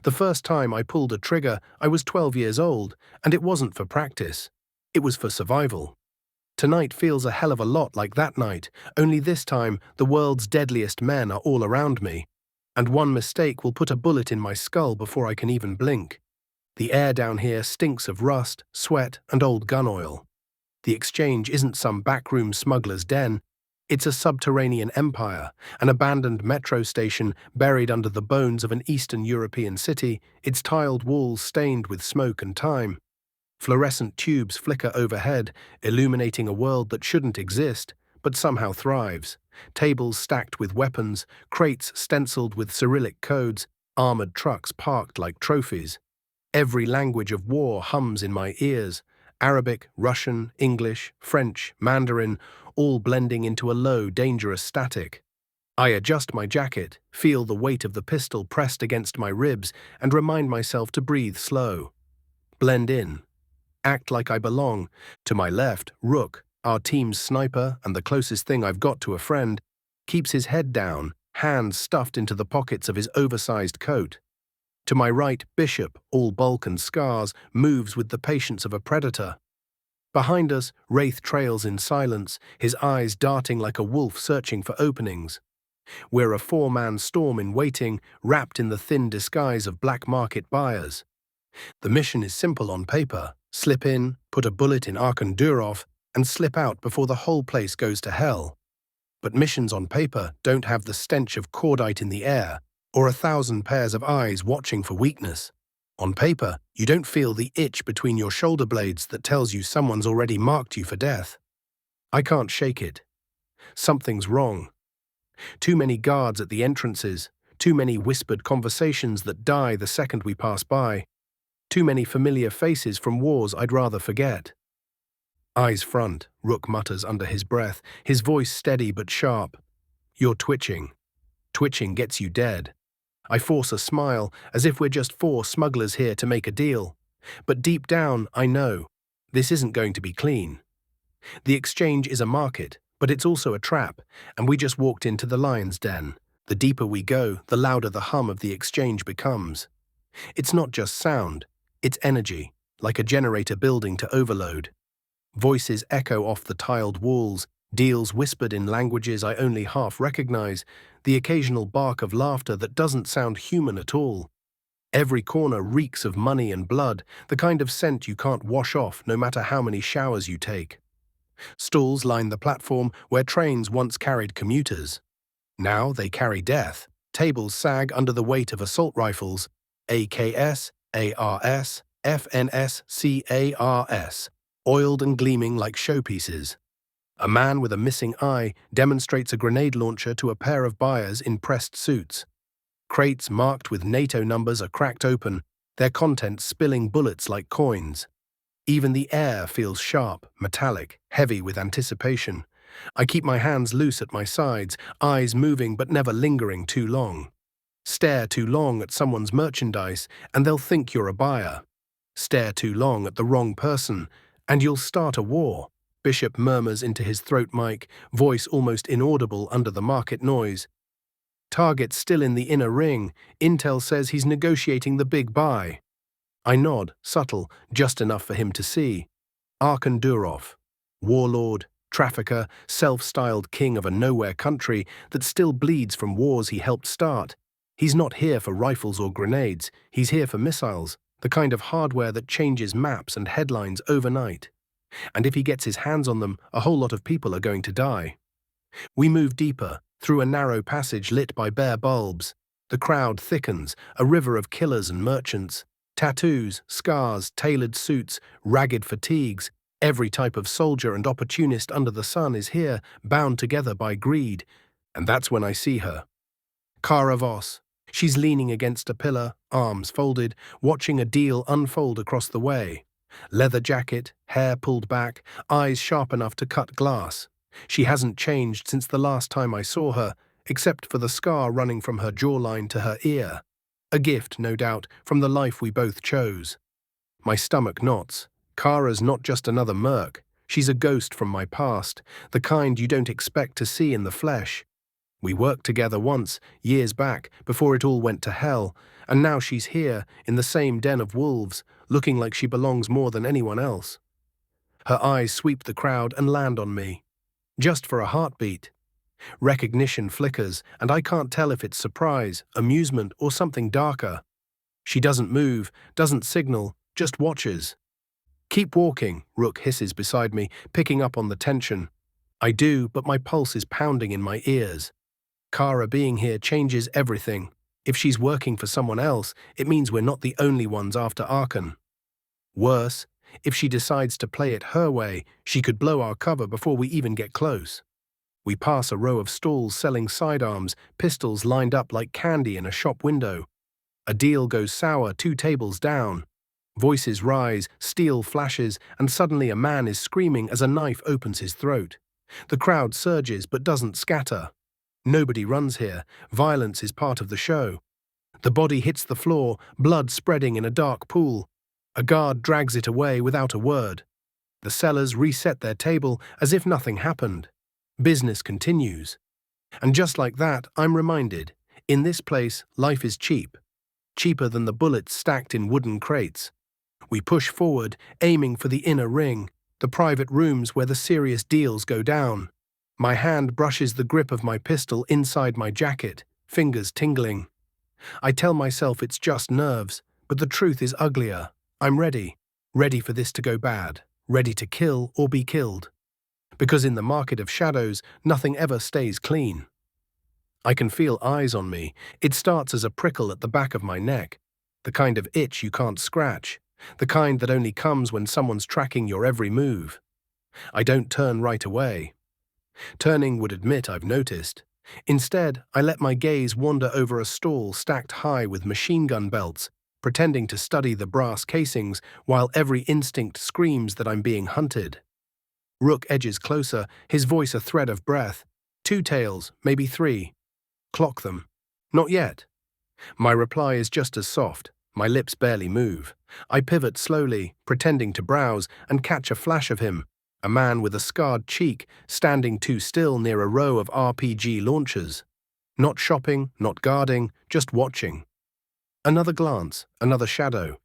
The first time I pulled a trigger, I was 12 years old, and it wasn't for practice. It was for survival. Tonight feels a hell of a lot like that night, only this time the world's deadliest men are all around me, and one mistake will put a bullet in my skull before I can even blink. The air down here stinks of rust, sweat, and old gun oil. The exchange isn't some backroom smuggler's den. It's a subterranean empire, an abandoned metro station buried under the bones of an Eastern European city, its tiled walls stained with smoke and time. Fluorescent tubes flicker overhead, illuminating a world that shouldn't exist, but somehow thrives. Tables stacked with weapons, crates stenciled with Cyrillic codes, armored trucks parked like trophies. Every language of war hums in my ears. Arabic, Russian, English, French, Mandarin, all blending into a low, dangerous static. I adjust my jacket, feel the weight of the pistol pressed against my ribs, and remind myself to breathe slow. Blend in. Act like I belong. To my left, Rook, our team's sniper and the closest thing I've got to a friend, keeps his head down, hands stuffed into the pockets of his oversized coat. To my right, Bishop, all bulk and scars, moves with the patience of a predator. Behind us, Wraith trails in silence, his eyes darting like a wolf searching for openings. We're a four-man storm in waiting, wrapped in the thin disguise of black market buyers. The mission is simple on paper. Slip in, put a bullet in Arkandurov, and slip out before the whole place goes to hell. But missions on paper don't have the stench of cordite in the air, or 1,000 pairs of eyes watching for weakness. On paper, you don't feel the itch between your shoulder blades that tells you someone's already marked you for death. I can't shake it. Something's wrong. Too many guards at the entrances, too many whispered conversations that die the second we pass by, too many familiar faces from wars I'd rather forget. Eyes front, Rook mutters under his breath, his voice steady but sharp. You're twitching. Twitching gets you dead. I force a smile, as if we're just four smugglers here to make a deal. But deep down, I know, this isn't going to be clean. The exchange is a market, but it's also a trap, and we just walked into the lion's den. The deeper we go, the louder the hum of the exchange becomes. It's not just sound, it's energy, like a generator building to overload. Voices echo off the tiled walls, deals whispered in languages I only half recognize, the occasional bark of laughter that doesn't sound human at all. Every corner reeks of money and blood, the kind of scent you can't wash off no matter how many showers you take. Stalls line the platform where trains once carried commuters. Now they carry death. Tables sag under the weight of assault rifles, AKS, ARS, FNS, CARS, oiled and gleaming like showpieces. A man with a missing eye demonstrates a grenade launcher to a pair of buyers in pressed suits. Crates marked with NATO numbers are cracked open, their contents spilling bullets like coins. Even the air feels sharp, metallic, heavy with anticipation. I keep my hands loose at my sides, eyes moving but never lingering too long. Stare too long at someone's merchandise, and they'll think you're a buyer. Stare too long at the wrong person, and you'll start a war. Bishop murmurs into his throat mic, voice almost inaudible under the market noise. Target still in the inner ring. Intel says he's negotiating the big buy. I nod, subtle, just enough for him to see. Arkandurov, warlord, trafficker, self-styled king of a nowhere country that still bleeds from wars he helped start. He's not here for rifles or grenades, he's here for missiles, the kind of hardware that changes maps and headlines overnight. And if he gets his hands on them, a whole lot of people are going to die. We move deeper, through a narrow passage lit by bare bulbs. The crowd thickens, a river of killers and merchants. Tattoos, scars, tailored suits, ragged fatigues. Every type of soldier and opportunist under the sun is here, bound together by greed. And that's when I see her. Kara Voss. She's leaning against a pillar, arms folded, watching a deal unfold across the way. Leather jacket, hair pulled back, eyes sharp enough to cut glass. She hasn't changed since the last time I saw her, except for the scar running from her jawline to her ear. A gift, no doubt, from the life we both chose. My stomach knots. Kara's not just another merc. She's a ghost from my past, the kind you don't expect to see in the flesh. We worked together once, years back, before it all went to hell, and now she's here, in the same den of wolves, looking like she belongs more than anyone else. Her eyes sweep the crowd and land on me. Just for a heartbeat. Recognition flickers, and I can't tell if it's surprise, amusement, or something darker. She doesn't move, doesn't signal, just watches. "Keep walking," Rook hisses beside me, picking up on the tension. I do, but my pulse is pounding in my ears. Kara being here changes everything. If she's working for someone else, it means we're not the only ones after Arkan. Worse, if she decides to play it her way, she could blow our cover before we even get close. We pass a row of stalls selling sidearms, pistols lined up like candy in a shop window. A deal goes sour 2 tables down. Voices rise, steel flashes, and suddenly a man is screaming as a knife opens his throat. The crowd surges but doesn't scatter. Nobody runs here. Violence is part of the show. The body hits the floor, blood spreading in a dark pool. A guard drags it away without a word. The sellers reset their table as if nothing happened. Business continues. And just like that, I'm reminded, in this place, life is cheap. Cheaper than the bullets stacked in wooden crates. We push forward, aiming for the inner ring, the private rooms where the serious deals go down. My hand brushes the grip of my pistol inside my jacket, fingers tingling. I tell myself it's just nerves, but the truth is uglier. I'm ready. Ready for this to go bad. Ready to kill or be killed. Because in the market of shadows, nothing ever stays clean. I can feel eyes on me. It starts as a prickle at the back of my neck. The kind of itch you can't scratch. The kind that only comes when someone's tracking your every move. I don't turn right away. Turning would admit I've noticed. Instead, I let my gaze wander over a stall stacked high with machine gun belts, pretending to study the brass casings while every instinct screams that I'm being hunted. Rook edges closer, his voice a thread of breath. 2 tails, maybe 3. Clock them. Not yet. My reply is just as soft. My lips barely move. I pivot slowly, pretending to browse, and catch a flash of him, a man with a scarred cheek, standing too still near a row of RPG launchers. Not shopping, not guarding, just watching. Another glance, another shadow.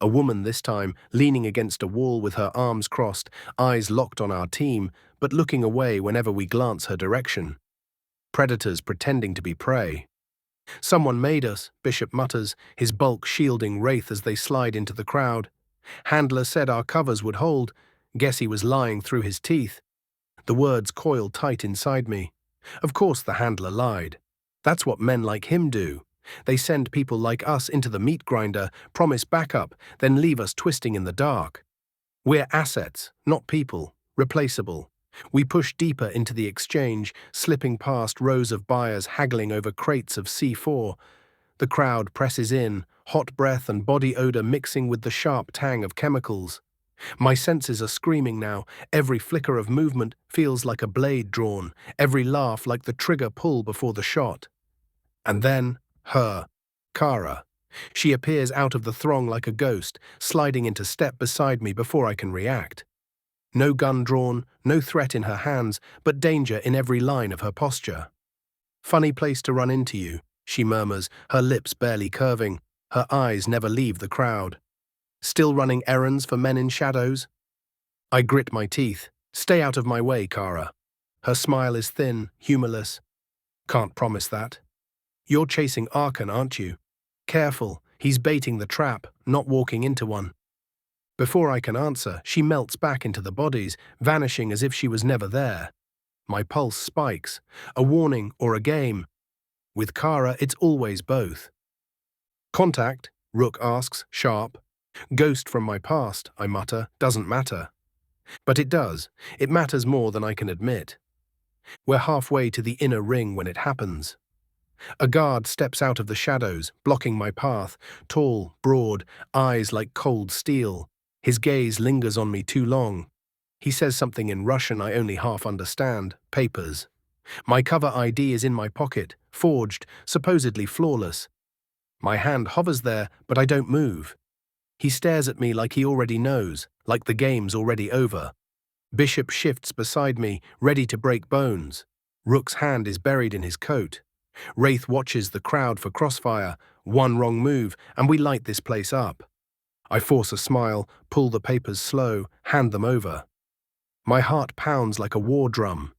A woman this time, leaning against a wall with her arms crossed, eyes locked on our team, but looking away whenever we glance her direction. Predators pretending to be prey. "Someone made us," Bishop mutters, his bulk shielding Wraith as they slide into the crowd. "Handler said our covers would hold. Guess he was lying through his teeth." The words coil tight inside me. Of course the handler lied. That's what men like him do. They send people like us into the meat grinder, promise backup, then leave us twisting in the dark. We're assets, not people, replaceable. We push deeper into the exchange, slipping past rows of buyers haggling over crates of C4. The crowd presses in, hot breath and body odor mixing with the sharp tang of chemicals. My senses are screaming now. Every flicker of movement feels like a blade drawn, every laugh like the trigger pull before the shot. And then, her, Kara. She appears out of the throng like a ghost, sliding into step beside me before I can react. No gun drawn, no threat in her hands, but danger in every line of her posture. "Funny place to run into you," she murmurs, her lips barely curving. Her eyes never leave the crowd. "Still running errands for men in shadows?" I grit my teeth. "Stay out of my way, Kara." Her smile is thin, humorless. "Can't promise that." "You're chasing Arkan, aren't you?" "Careful, he's baiting the trap, not walking into one." Before I can answer, she melts back into the bodies, vanishing as if she was never there. My pulse spikes. A warning or a game. With Kara, it's always both. "Contact?" Rook asks, sharp. "Ghost from my past," I mutter, "doesn't matter." But it does. It matters more than I can admit. We're halfway to the inner ring when it happens. A guard steps out of the shadows, blocking my path, tall, broad, eyes like cold steel. His gaze lingers on me too long. He says something in Russian I only half understand, papers. My cover ID is in my pocket, forged, supposedly flawless. My hand hovers there, but I don't move. He stares at me like he already knows, like the game's already over. Bishop shifts beside me, ready to break bones. Rook's hand is buried in his coat. Wraith watches the crowd for crossfire. One wrong move, and we light this place up. I force a smile, pull the papers slow, hand them over. My heart pounds like a war drum.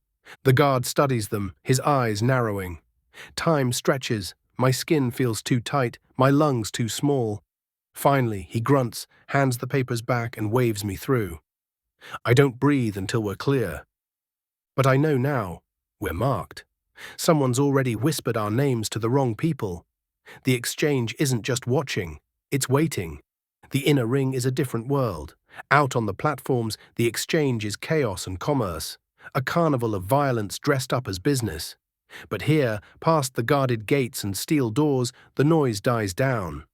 The guard studies them, his eyes narrowing. Time stretches, my skin feels too tight, my lungs too small. Finally, he grunts, hands the papers back and waves me through. I don't breathe until we're clear. But I know now, we're marked. Someone's already whispered our names to the wrong people. The exchange isn't just watching, it's waiting. The inner ring is a different world. Out on the platforms, the exchange is chaos and commerce, a carnival of violence dressed up as business. But here, past the guarded gates and steel doors, the noise dies down.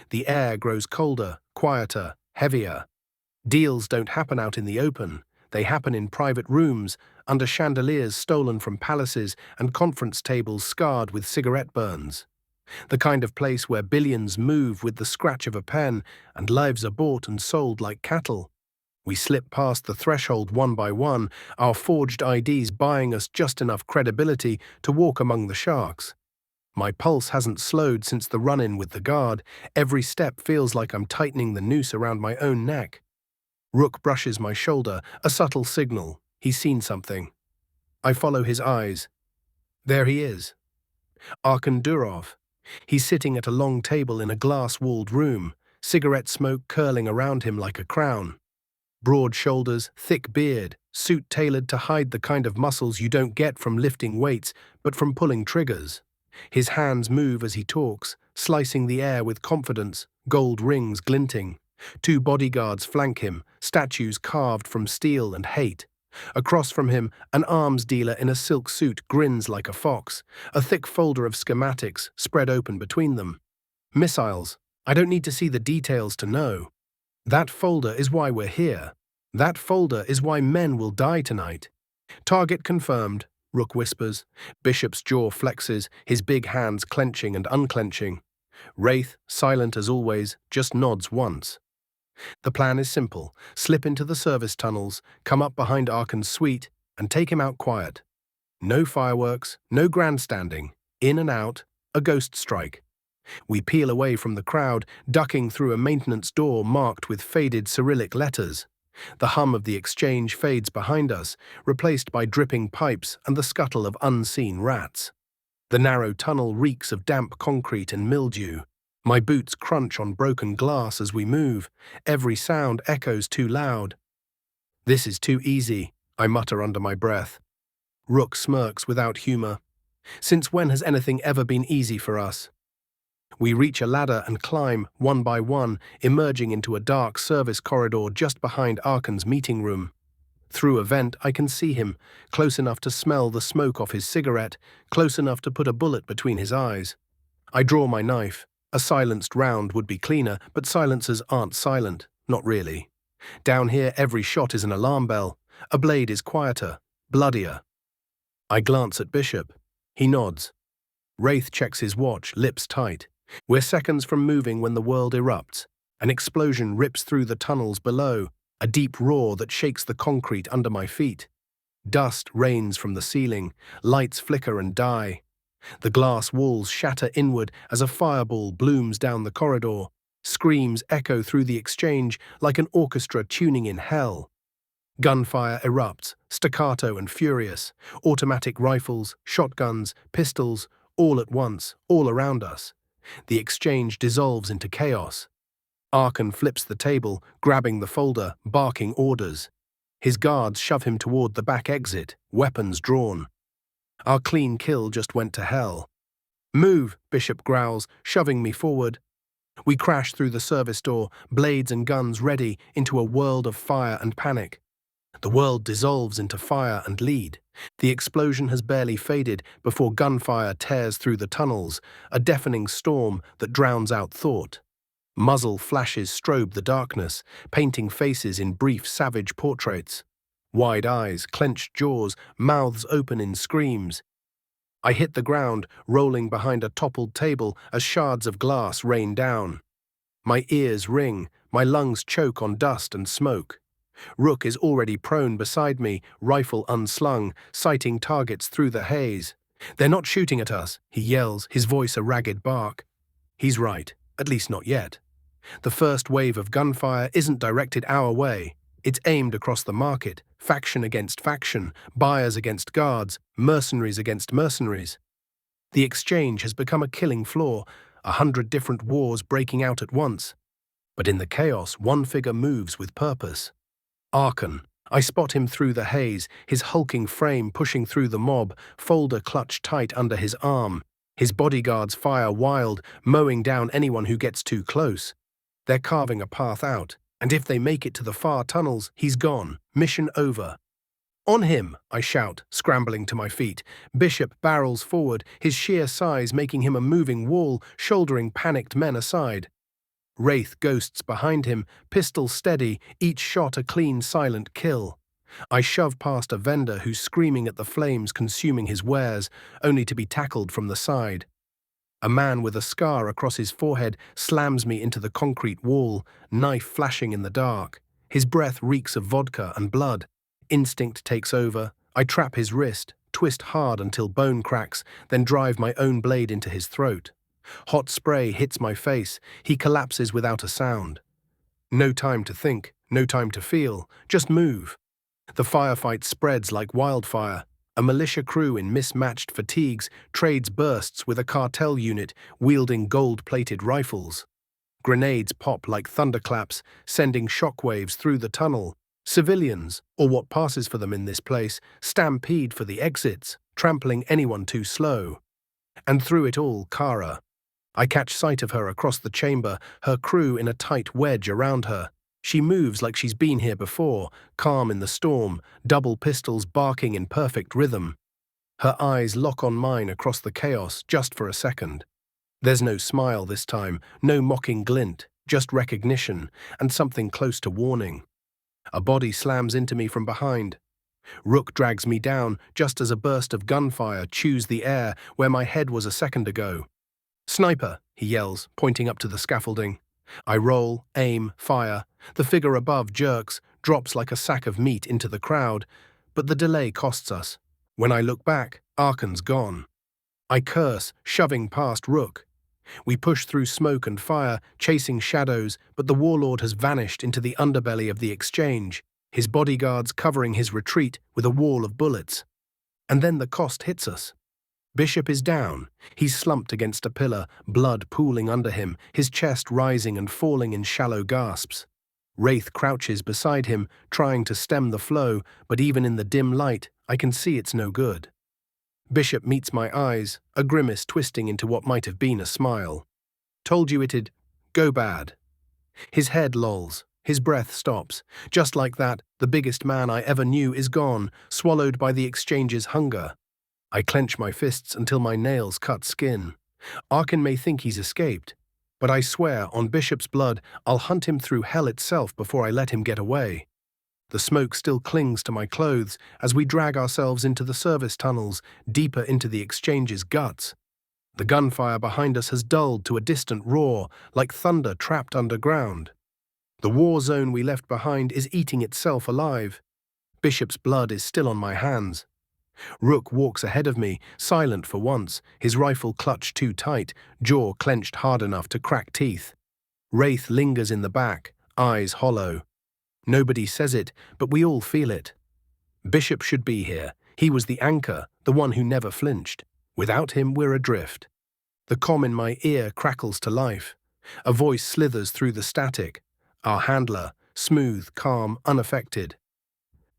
The air grows colder, quieter, heavier. Deals don't happen out in the open. They happen in private rooms, under chandeliers stolen from palaces and conference tables scarred with cigarette burns. The kind of place where billions move with the scratch of a pen and lives are bought and sold like cattle. We slip past the threshold one by one, our forged IDs buying us just enough credibility to walk among the sharks. My pulse hasn't slowed since the run-in with the guard. Every step feels like I'm tightening the noose around my own neck. Rook brushes my shoulder, a subtle signal. He's seen something. I follow his eyes. There he is. Arkan Durov. He's sitting at a long table in a glass-walled room, cigarette smoke curling around him like a crown. Broad shoulders, thick beard, suit tailored to hide the kind of muscles you don't get from lifting weights, but from pulling triggers. His hands move as he talks, slicing the air with confidence, gold rings glinting. Two bodyguards flank him, statues carved from steel and hate. Across from him, an arms dealer in a silk suit grins like a fox, a thick folder of schematics spread open between them. Missiles. I don't need to see the details to know. That folder is why we're here. That folder is why men will die tonight. Target confirmed, Rook whispers. Bishop's jaw flexes, his big hands clenching and unclenching. Wraith, silent as always, just nods once. The plan is simple. Slip into the service tunnels, come up behind Arkan's suite, and take him out quiet. No fireworks, no grandstanding. In and out, a ghost strike. We peel away from the crowd, ducking through a maintenance door marked with faded Cyrillic letters. The hum of the exchange fades behind us, replaced by dripping pipes and the scuttle of unseen rats. The narrow tunnel reeks of damp concrete and mildew. My boots crunch on broken glass as we move. Every sound echoes too loud. This is too easy, I mutter under my breath. Rook smirks without humor. Since when has anything ever been easy for us? We reach a ladder and climb, one by one, emerging into a dark service corridor just behind Arkan's meeting room. Through a vent, I can see him, close enough to smell the smoke off his cigarette, close enough to put a bullet between his eyes. I draw my knife. A silenced round would be cleaner, but silencers aren't silent, not really. Down here, every shot is an alarm bell. A blade is quieter, bloodier. I glance at Bishop. He nods. Wraith checks his watch, lips tight. We're seconds from moving when the world erupts. An explosion rips through the tunnels below, a deep roar that shakes the concrete under my feet. Dust rains from the ceiling, lights flicker and die. The glass walls shatter inward as a fireball blooms down the corridor. Screams echo through the exchange like an orchestra tuning in hell. Gunfire erupts, staccato and furious. Automatic rifles, shotguns, pistols, all at once, all around us. The exchange dissolves into chaos. Arkan flips the table, grabbing the folder, barking orders. His guards shove him toward the back exit, weapons drawn. Our clean kill just went to hell. Move, Bishop growls, shoving me forward. We crash through the service door, blades and guns ready, into a world of fire and panic. The world dissolves into fire and lead. The explosion has barely faded before gunfire tears through the tunnels, a deafening storm that drowns out thought. Muzzle flashes strobe the darkness, painting faces in brief savage portraits. Wide eyes, clenched jaws, mouths open in screams. I hit the ground, rolling behind a toppled table as shards of glass rain down. My ears ring, my lungs choke on dust and smoke. Rook is already prone beside me, rifle unslung, sighting targets through the haze. "They're not shooting at us," he yells, his voice a ragged bark. He's right, at least not yet. The first wave of gunfire isn't directed our way. It's aimed across the market, faction against faction, buyers against guards, mercenaries against mercenaries. The exchange has become a killing floor, 100 different wars breaking out at once. But in the chaos, one figure moves with purpose. Arkan. I spot him through the haze, his hulking frame pushing through the mob, folder clutched tight under his arm. His bodyguards fire wild, mowing down anyone who gets too close. They're carving a path out, and if they make it to the far tunnels, he's gone. Mission over. "On him!" I shout, scrambling to my feet. Bishop barrels forward, his sheer size making him a moving wall, shouldering panicked men aside. Wraith ghosts behind him, pistol steady, each shot a clean, silent kill. I shove past a vendor who's screaming at the flames consuming his wares, only to be tackled from the side. A man with a scar across his forehead slams me into the concrete wall, knife flashing in the dark. His breath reeks of vodka and blood. Instinct takes over. I trap his wrist, twist hard until bone cracks, then drive my own blade into his throat. Hot spray hits my face. He collapses without a sound. No time to think, no time to feel, just move. The firefight spreads like wildfire. A militia crew in mismatched fatigues trades bursts with a cartel unit wielding gold-plated rifles. Grenades pop like thunderclaps, sending shockwaves through the tunnel. Civilians, or what passes for them in this place, stampede for the exits, trampling anyone too slow. And through it all, Kara. I catch sight of her across the chamber, her crew in a tight wedge around her. She moves like she's been here before, calm in the storm, double pistols barking in perfect rhythm. Her eyes lock on mine across the chaos just for a second. There's no smile this time, no mocking glint, just recognition, and something close to warning. A body slams into me from behind. Rook drags me down just as a burst of gunfire chews the air where my head was a second ago. "Sniper," he yells, pointing up to the scaffolding. I roll, aim, fire. The figure above jerks, drops like a sack of meat into the crowd, but the delay costs us. When I look back, Arkan's gone. I curse, shoving past Rook. We push through smoke and fire, chasing shadows, but the Warlord has vanished into the underbelly of the exchange, his bodyguards covering his retreat with a wall of bullets. And then the cost hits us. Bishop is down. He's slumped against a pillar, blood pooling under him, his chest rising and falling in shallow gasps. Wraith crouches beside him, trying to stem the flow, but even in the dim light, I can see it's no good. Bishop meets my eyes, a grimace twisting into what might have been a smile. "Told you it'd go bad." His head lolls, his breath stops. Just like that, the biggest man I ever knew is gone, swallowed by the exchange's hunger. I clench my fists until my nails cut skin. Arkan may think he's escaped, but I swear on Bishop's blood I'll hunt him through hell itself before I let him get away. The smoke still clings to my clothes as we drag ourselves into the service tunnels, deeper into the exchange's guts. The gunfire behind us has dulled to a distant roar, like thunder trapped underground. The war zone we left behind is eating itself alive. Bishop's blood is still on my hands. Rook walks ahead of me, silent for once, his rifle clutched too tight, jaw clenched hard enough to crack teeth. Wraith lingers in the back, eyes hollow. Nobody says it, but we all feel it. Bishop should be here. He was the anchor, the one who never flinched. Without him, we're adrift. The comm in my ear crackles to life. A voice slithers through the static. Our handler, smooth, calm, unaffected.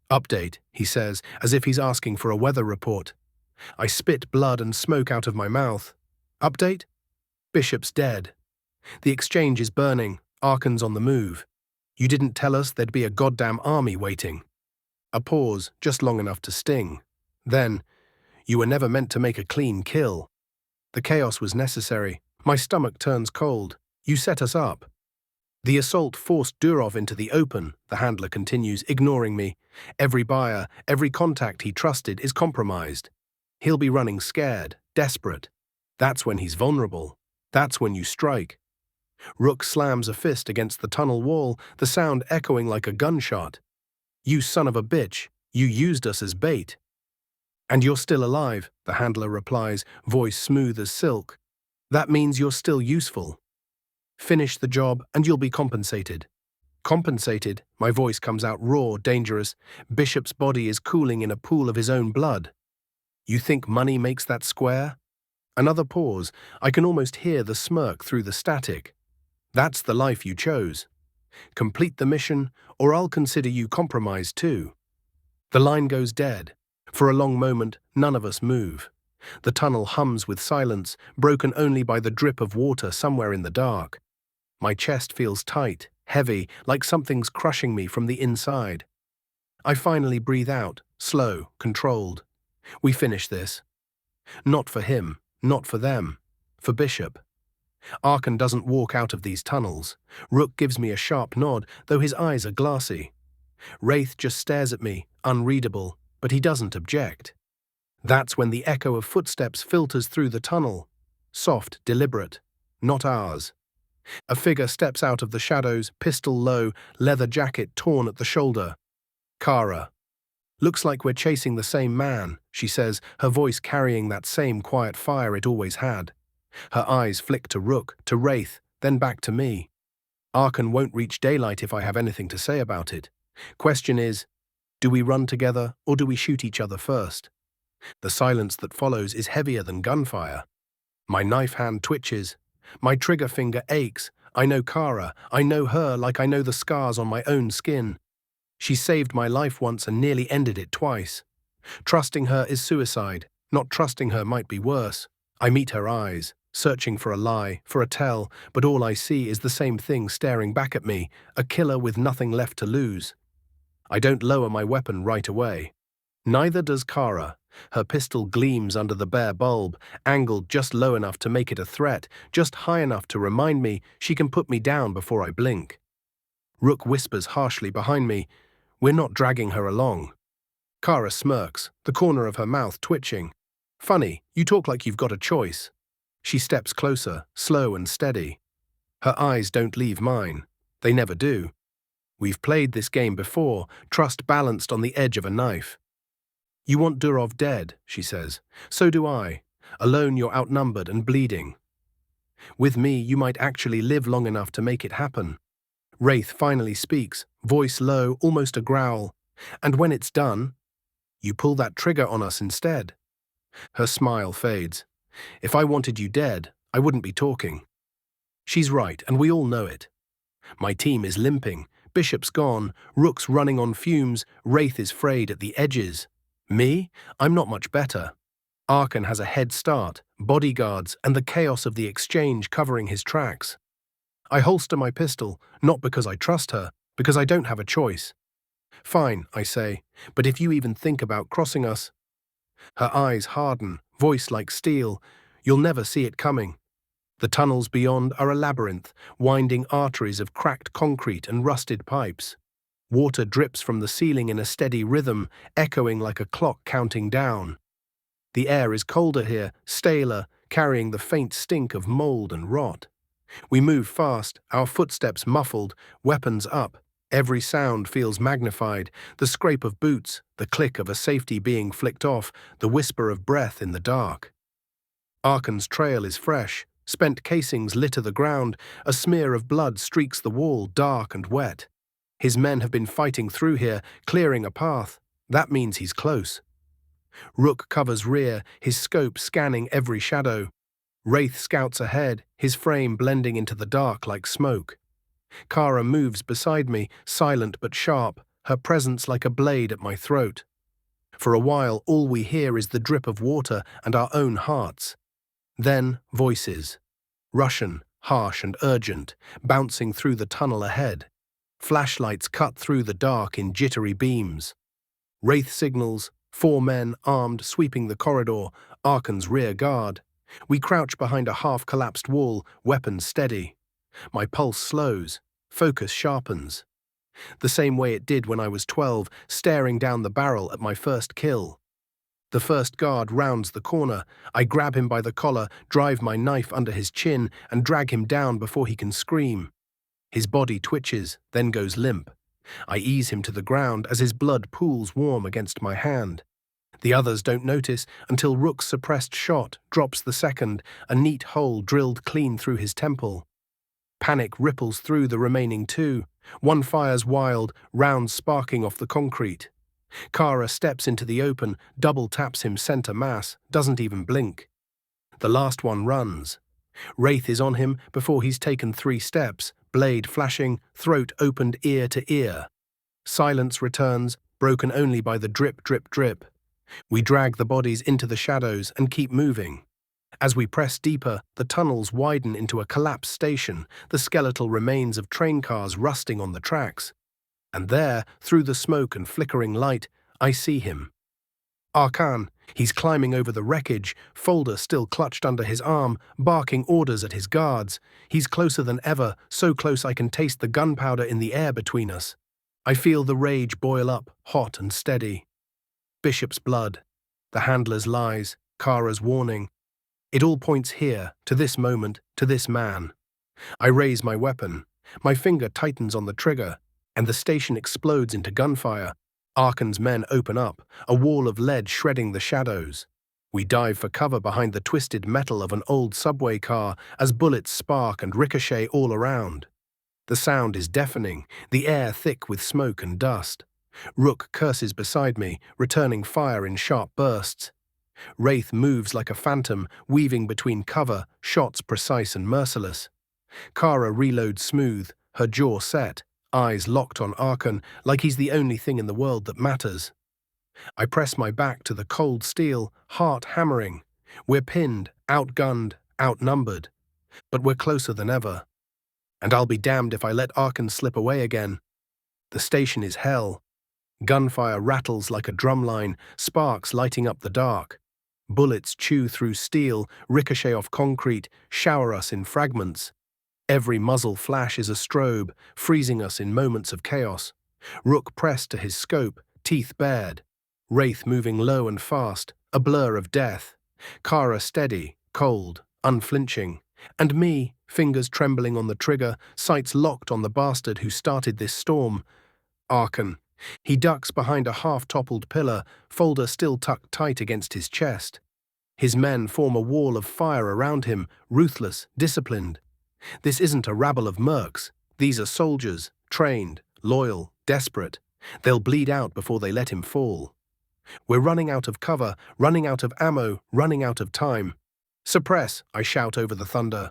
"Update," he says, as if he's asking for a weather report. I spit blood and smoke out of my mouth. "Update? Bishop's dead. The exchange is burning. Arkan's on the move. You didn't tell us there'd be a goddamn army waiting." A pause, just long enough to sting. Then, "You were never meant to make a clean kill." The chaos was necessary. My stomach turns cold. "You set us up." The assault forced Durov into the open, the handler continues, ignoring me. Every buyer, every contact he trusted is compromised. He'll be running scared, desperate. That's when he's vulnerable. That's when you strike. Rook slams a fist against the tunnel wall, the sound echoing like a gunshot. "You son of a bitch, you used us as bait." "And you're still alive," the handler replies, voice smooth as silk. "That means you're still useful. Finish the job and you'll be compensated." Compensated? My voice comes out raw, dangerous. Bishop's body is cooling in a pool of his own blood. "You think money makes that square?" Another pause. I can almost hear the smirk through the static. "That's the life you chose. Complete the mission, or I'll consider you compromised too." The line goes dead. For a long moment, none of us move. The tunnel hums with silence, broken only by the drip of water somewhere in the dark. My chest feels tight, heavy, like something's crushing me from the inside. I finally breathe out, slow, controlled. We finish this. Not for him, not for them, for Bishop. Arkan doesn't walk out of these tunnels. Rook gives me a sharp nod, though his eyes are glassy. Wraith just stares at me, unreadable, but he doesn't object. That's when the echo of footsteps filters through the tunnel. Soft, deliberate, not ours. A figure steps out of the shadows, pistol low, leather jacket torn at the shoulder. Kara. "Looks like we're chasing the same man," she says, her voice carrying that same quiet fire it always had. Her eyes flick to Rook, to Wraith, then back to me. Arkan won't reach daylight if I have anything to say about it. Question is, do we run together or do we shoot each other first? The silence that follows is heavier than gunfire. My knife hand twitches. My trigger finger aches. I know Kara. I know her like I know the scars on my own skin. She saved my life once and nearly ended it twice. Trusting her is suicide. Not trusting her might be worse. I meet her eyes, searching for a lie, for a tell, but all I see is the same thing staring back at me, a killer with nothing left to lose. I don't lower my weapon right away. Neither does Kara. Her pistol gleams under the bare bulb, angled just low enough to make it a threat, just high enough to remind me she can put me down before I blink. Rook whispers harshly behind me, "We're not dragging her along." Kara smirks, the corner of her mouth twitching. "Funny, you talk like you've got a choice." She steps closer, slow and steady. Her eyes don't leave mine. They never do. We've played this game before, trust balanced on the edge of a knife. "You want Durov dead," she says. "So do I. Alone you're outnumbered and bleeding. With me you might actually live long enough to make it happen." Wraith finally speaks, voice low, almost a growl. "And when it's done, you pull that trigger on us instead." Her smile fades. "If I wanted you dead, I wouldn't be talking." She's right, and we all know it. My team is limping. Bishop's gone, Rook's running on fumes, Wraith is frayed at the edges. Me? I'm not much better. Arkan has a head start, bodyguards, and the chaos of the exchange covering his tracks. I holster my pistol, not because I trust her, because I don't have a choice. "Fine," I say, "but if you even think about crossing us..." Her eyes harden, voice like steel. "You'll never see it coming." The tunnels beyond are a labyrinth, winding arteries of cracked concrete and rusted pipes. Water drips from the ceiling in a steady rhythm, echoing like a clock counting down. The air is colder here, staler, carrying the faint stink of mold and rot. We move fast, our footsteps muffled, weapons up. Every sound feels magnified, the scrape of boots, the click of a safety being flicked off, the whisper of breath in the dark. Arkan's trail is fresh, spent casings litter the ground, a smear of blood streaks the wall, dark and wet. His men have been fighting through here, clearing a path. That means he's close. Rook covers rear, his scope scanning every shadow. Wraith scouts ahead, his frame blending into the dark like smoke. Kara moves beside me, silent but sharp, her presence like a blade at my throat. For a while, all we hear is the drip of water and our own hearts. Then, voices. Russian, harsh and urgent, bouncing through the tunnel ahead. Flashlights cut through the dark in jittery beams. Wraith signals, 4 men armed sweeping the corridor, Arkan's rear guard. We crouch behind a half-collapsed wall, weapons steady. My pulse slows, focus sharpens. The same way it did when I was 12, staring down the barrel at my first kill. The first guard rounds the corner. I grab him by the collar, drive my knife under his chin, and drag him down before he can scream. His body twitches, then goes limp. I ease him to the ground as his blood pools warm against my hand. The others don't notice until Rook's suppressed shot drops the second, a neat hole drilled clean through his temple. Panic ripples through the remaining two. One fires wild, rounds sparking off the concrete. Kara steps into the open, double taps him center mass, doesn't even blink. The last one runs. Wraith is on him before he's taken 3 steps, blade flashing, throat opened ear to ear. Silence returns, broken only by the drip, drip, drip. We drag the bodies into the shadows and keep moving. As we press deeper, the tunnels widen into a collapsed station, the skeletal remains of train cars rusting on the tracks. And there, through the smoke and flickering light, I see him. Arkan, he's climbing over the wreckage, folder still clutched under his arm, barking orders at his guards. He's closer than ever, so close I can taste the gunpowder in the air between us. I feel the rage boil up, hot and steady. Bishop's blood, the handler's lies, Kara's warning. It all points here, to this moment, to this man. I raise my weapon. My finger tightens on the trigger, and the station explodes into gunfire. Arkan's men open up, a wall of lead shredding the shadows. We dive for cover behind the twisted metal of an old subway car as bullets spark and ricochet all around. The sound is deafening, the air thick with smoke and dust. Rook curses beside me, returning fire in sharp bursts. Wraith moves like a phantom, weaving between cover, shots precise and merciless. Kara reloads smooth, her jaw set, eyes locked on Arkan like he's the only thing in the world that matters. I press my back to the cold steel, heart hammering. We're pinned, outgunned, outnumbered. But we're closer than ever. And I'll be damned if I let Arkan slip away again. The station is hell. Gunfire rattles like a drumline, sparks lighting up the dark. Bullets chew through steel, ricochet off concrete, shower us in fragments. Every muzzle flash is a strobe, freezing us in moments of chaos. Rook pressed to his scope, teeth bared. Wraith moving low and fast, a blur of death. Kara steady, cold, unflinching. And me, fingers trembling on the trigger, sights locked on the bastard who started this storm. Arkan. He ducks behind a half-toppled pillar, folder still tucked tight against his chest. His men form a wall of fire around him, ruthless, disciplined. This isn't a rabble of mercs. These are soldiers, trained, loyal, desperate. They'll bleed out before they let him fall. We're running out of cover, running out of ammo, running out of time. Suppress, I shout over the thunder.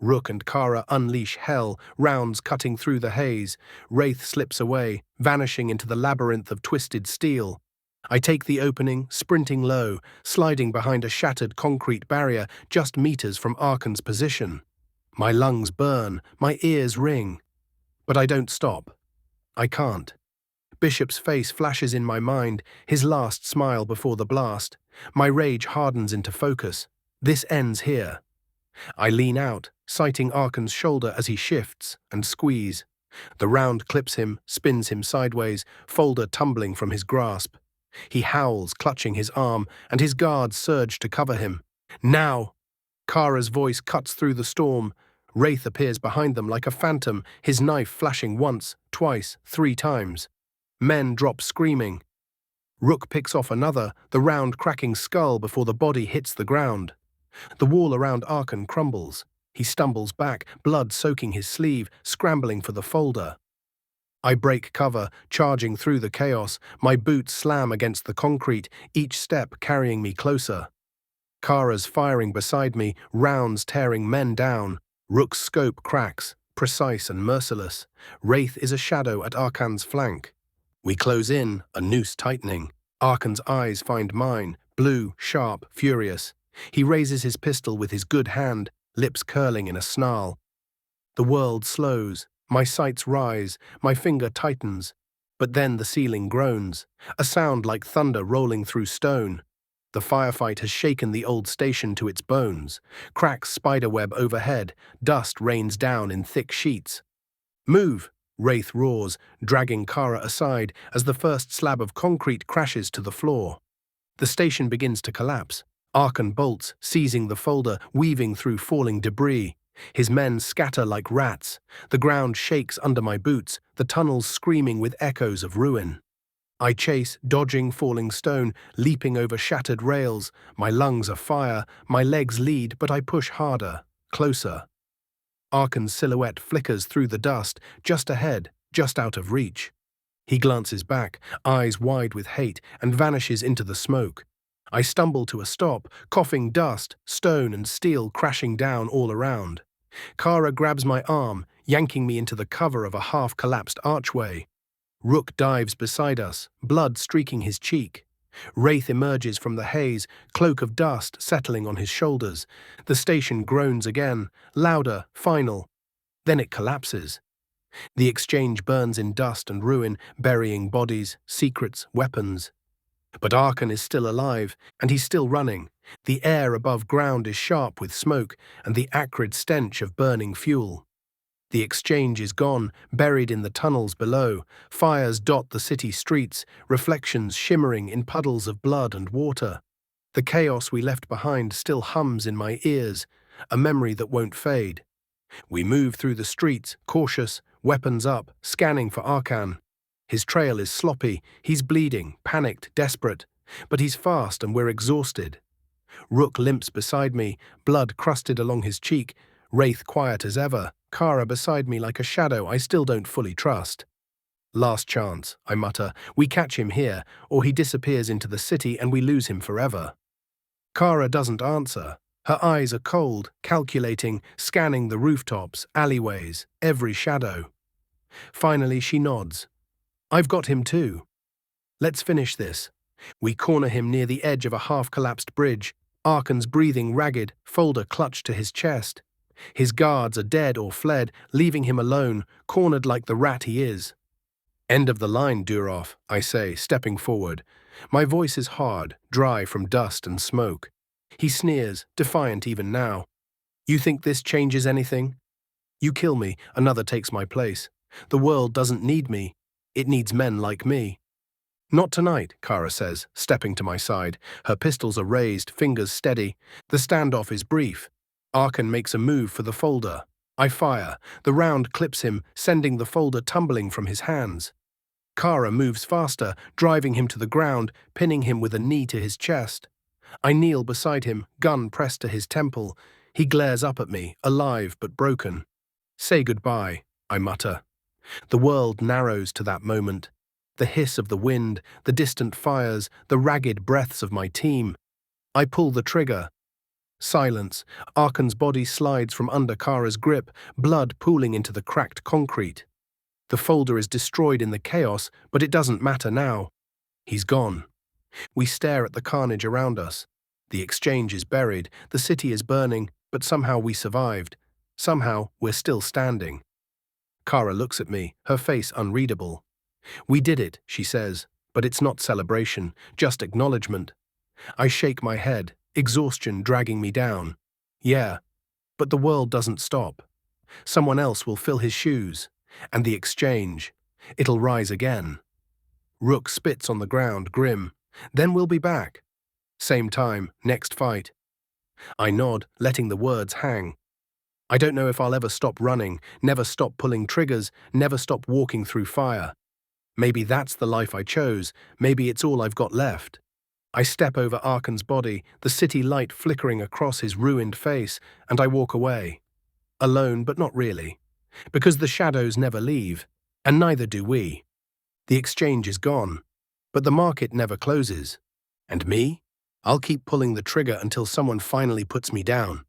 Rook and Kara unleash hell, rounds cutting through the haze. Wraith slips away, vanishing into the labyrinth of twisted steel. I take the opening, sprinting low, sliding behind a shattered concrete barrier just meters from Arkan's position. My lungs burn, my ears ring. But I don't stop. I can't. Bishop's face flashes in my mind, his last smile before the blast. My rage hardens into focus. This ends here. I lean out, sighting Arkan's shoulder as he shifts, and squeeze. The round clips him, spins him sideways, folder tumbling from his grasp. He howls, clutching his arm, and his guards surge to cover him. Now! Kara's voice cuts through the storm. Wraith appears behind them like a phantom, his knife flashing once, twice, 3 times. Men drop screaming. Rook picks off another, the round cracking skull before the body hits the ground. The wall around Arkan crumbles. He stumbles back, blood soaking his sleeve, scrambling for the folder. I break cover, charging through the chaos, my boots slam against the concrete, each step carrying me closer. Kara's firing beside me, rounds tearing men down. Rook's scope cracks, precise and merciless. Wraith is a shadow at Arkan's flank. We close in, a noose tightening. Arkan's eyes find mine, blue, sharp, furious. He raises his pistol with his good hand, lips curling in a snarl. The world slows, my sights rise, my finger tightens. But then the ceiling groans, a sound like thunder rolling through stone. The firefight has shaken the old station to its bones. Cracks spiderweb overhead, dust rains down in thick sheets. Move! Wraith roars, dragging Kara aside as the first slab of concrete crashes to the floor. The station begins to collapse. Arkan bolts, seizing the folder, weaving through falling debris. His men scatter like rats. The ground shakes under my boots, the tunnels screaming with echoes of ruin. I chase, dodging falling stone, leaping over shattered rails. My lungs are fire, my legs lead, but I push harder, closer. Arkan's silhouette flickers through the dust, just ahead, just out of reach. He glances back, eyes wide with hate, and vanishes into the smoke. I stumble to a stop, coughing dust, stone and steel crashing down all around. Kara grabs my arm, yanking me into the cover of a half-collapsed archway. Rook dives beside us, blood streaking his cheek. Wraith emerges from the haze, cloak of dust settling on his shoulders. The station groans again, louder, final. Then it collapses. The exchange burns in dust and ruin, burying bodies, secrets, weapons. But Arkan is still alive, and he's still running. The air above ground is sharp with smoke and the acrid stench of burning fuel. The exchange is gone, buried in the tunnels below. Fires dot the city streets, reflections shimmering in puddles of blood and water. The chaos we left behind still hums in my ears, a memory that won't fade. We move through the streets, cautious, weapons up, scanning for Arkan. His trail is sloppy, he's bleeding, panicked, desperate. But he's fast and we're exhausted. Rook limps beside me, blood crusted along his cheek, Wraith quiet as ever, Kara beside me like a shadow I still don't fully trust. Last chance, I mutter. We catch him here, or he disappears into the city and we lose him forever. Kara doesn't answer. Her eyes are cold, calculating, scanning the rooftops, alleyways, every shadow. Finally, she nods. I've got him too. Let's finish this. We corner him near the edge of a half-collapsed bridge. Arkan's breathing ragged, folder clutched to his chest. His guards are dead or fled, leaving him alone, cornered like the rat he is. End of the line, Durov, I say, stepping forward. My voice is hard, dry from dust and smoke. He sneers, defiant even now. You think this changes anything? You kill me, another takes my place. The world doesn't need me. It needs men like me. Not tonight, Kara says, stepping to my side. Her pistols are raised, fingers steady. The standoff is brief. Arkan makes a move for the folder. I fire. The round clips him, sending the folder tumbling from his hands. Kara moves faster, driving him to the ground, pinning him with a knee to his chest. I kneel beside him, gun pressed to his temple. He glares up at me, alive but broken. Say goodbye, I mutter. The world narrows to that moment. The hiss of the wind, the distant fires, the ragged breaths of my team. I pull the trigger. Silence. Arkan's body slides from under Kara's grip, blood pooling into the cracked concrete. The folder is destroyed in the chaos, but it doesn't matter now. He's gone. We stare at the carnage around us. The exchange is buried, the city is burning, but somehow we survived. Somehow we're still standing. Kara looks at me, her face unreadable. We did it, she says, but it's not celebration, just acknowledgement. I shake my head, exhaustion dragging me down. Yeah, but the world doesn't stop. Someone else will fill his shoes. And the exchange. It'll rise again. Rook spits on the ground, grim. Then we'll be back. Same time, next fight. I nod, letting the words hang. I don't know if I'll ever stop running, never stop pulling triggers, never stop walking through fire. Maybe that's the life I chose, maybe it's all I've got left. I step over Arkan's body, the city light flickering across his ruined face, and I walk away. Alone, but not really. Because the shadows never leave, and neither do we. The exchange is gone, but the market never closes. And me? I'll keep pulling the trigger until someone finally puts me down.